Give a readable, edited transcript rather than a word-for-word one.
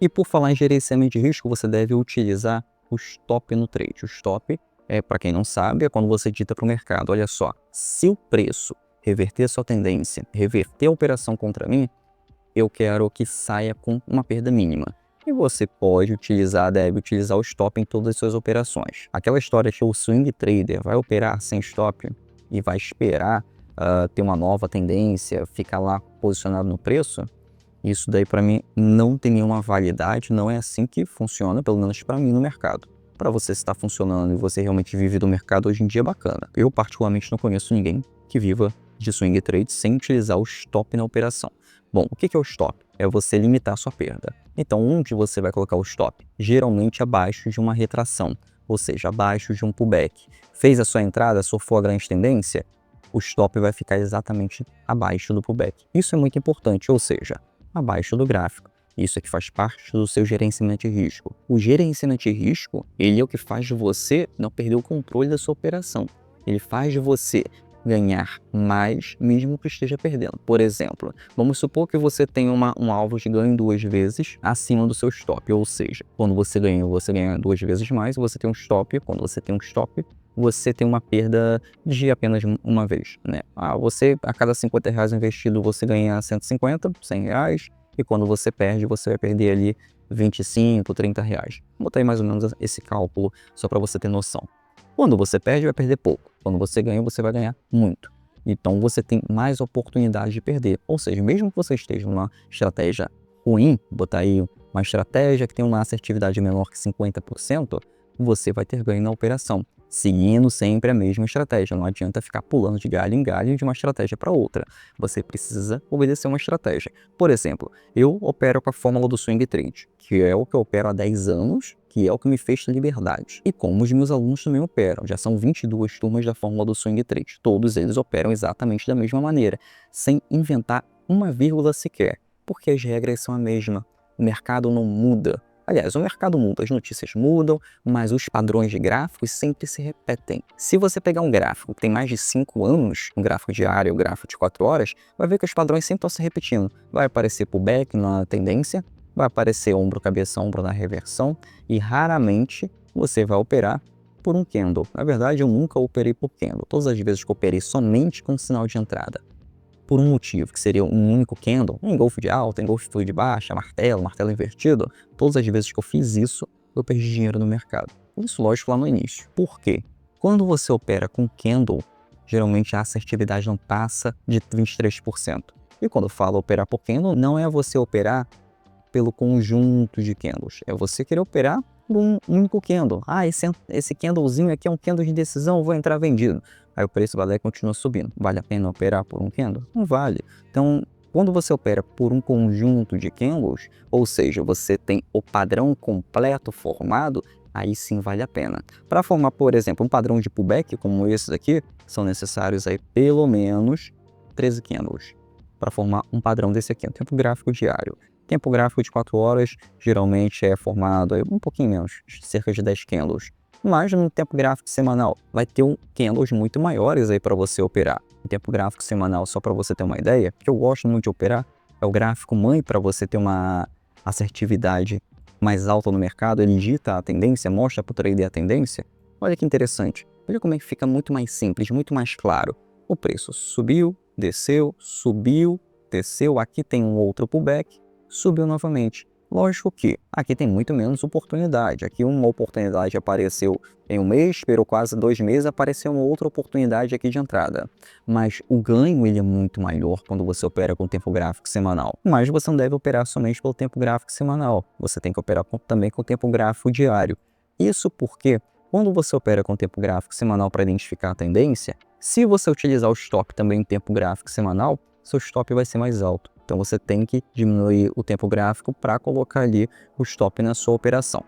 E por falar em gerenciamento de risco, você deve utilizar o stop no trade. O stop, para quem não sabe, é quando você dita para o mercado: olha só, se o preço reverter a sua tendência, reverter a operação contra mim, eu quero que saia com uma perda mínima. E você deve utilizar o stop em todas as suas operações. Aquela história que o swing trader vai operar sem stop e vai esperar ter uma nova tendência, ficar lá posicionado no preço, isso daí para mim não tem nenhuma validade, não é assim que funciona, pelo menos para mim no mercado. Para você estar funcionando e você realmente vive do mercado hoje em dia é bacana. Eu particularmente não conheço ninguém que viva de swing trade sem utilizar o stop na operação. Bom, o que é o stop? É você limitar a sua perda. Então, onde você vai colocar o stop? Geralmente abaixo de uma retração, ou seja, abaixo de um pullback. Fez a sua entrada, surfou a grande tendência, o stop vai ficar exatamente abaixo do pullback. Isso é muito importante, ou seja, abaixo do gráfico. Isso aqui faz parte do seu gerenciamento de risco. O gerenciamento de risco, ele é o que faz de você não perder o controle da sua operação. Ele faz de você ganhar mais, mesmo que esteja perdendo. Por exemplo, vamos supor que você tem um alvo de ganho 2 vezes acima do seu stop, ou seja, quando você ganha 2 vezes mais, você tem um stop, quando você tem um stop, você tem uma perda de apenas uma vez, né? Você, a cada R$50 investido, você ganha 150, R$100, e quando você perde, você vai perder ali 25, R$30. Vou botar aí mais ou menos esse cálculo, só para você ter noção. Quando você perde, vai perder pouco. Quando você ganha, você vai ganhar muito. Então, você tem mais oportunidade de perder. Ou seja, mesmo que você esteja numa estratégia ruim, botar aí uma estratégia que tem uma assertividade menor que 50%, você vai ter ganho na operação, seguindo sempre a mesma estratégia. Não adianta ficar pulando de galho em galho de uma estratégia para outra. Você precisa obedecer uma estratégia. Por exemplo, eu opero com a fórmula do swing trade, que é o que eu opero há 10 anos, que é o que me fez ter liberdade. E como os meus alunos também operam, já são 22 turmas da fórmula do swing trade. Todos eles operam exatamente da mesma maneira, sem inventar uma vírgula sequer, porque as regras são a mesma. O mercado não muda. Aliás, o mercado muda, as notícias mudam, mas os padrões de gráficos sempre se repetem. Se você pegar um gráfico que tem mais de 5 anos, um gráfico diário, um gráfico de 4 horas, vai ver que os padrões sempre estão se repetindo. Vai aparecer pullback na tendência, vai aparecer ombro, cabeça, ombro na reversão, e raramente você vai operar por um candle. Na verdade, eu nunca operei por candle. Todas as vezes que eu operei somente com sinal de entrada, por um motivo, que seria um único candle, engolfo de alta, engolfo de baixa, martelo invertido, todas as vezes que eu fiz isso, eu perdi dinheiro no mercado. Isso, lógico, lá no início. Por quê? Quando você opera com candle, geralmente a assertividade não passa de 23%. E quando eu falo operar por candle, não é você operar pelo conjunto de candles, é você querer operar por um único candle. Esse candlezinho aqui é um candle de decisão, vou entrar vendido. Aí o preço vai lá e continua subindo. Vale a pena operar por um candle? Não vale. Então, quando você opera por um conjunto de candles, ou seja, você tem o padrão completo formado, aí sim vale a pena. Para formar, por exemplo, um padrão de pullback como esses aqui, são necessários aí pelo menos 13 candles para formar um padrão desse aqui, um tempo gráfico diário. Tempo gráfico de 4 horas geralmente é formado aí um pouquinho menos, cerca de 10 candles. Mas no tempo gráfico semanal vai ter candles muito maiores aí para você operar. O tempo gráfico semanal, só para você ter uma ideia, que eu gosto muito de operar, é o gráfico mãe para você ter uma assertividade mais alta no mercado. Ele dita a tendência, mostra para o trader a tendência. Olha que interessante. Olha como é que fica muito mais simples, muito mais claro. O preço subiu, desceu, aqui tem um outro pullback, subiu novamente. Lógico que aqui tem muito menos oportunidade. Aqui uma oportunidade apareceu em um mês, esperou quase 2 meses, apareceu uma outra oportunidade aqui de entrada. Mas o ganho ele é muito maior quando você opera com o tempo gráfico semanal. Mas você não deve operar somente pelo tempo gráfico semanal. Você tem que operar também com o tempo gráfico diário. Isso porque quando você opera com o tempo gráfico semanal para identificar a tendência, se você utilizar o stop também em tempo gráfico semanal, seu stop vai ser mais alto. Então você tem que diminuir o tempo gráfico para colocar ali o stop na sua operação.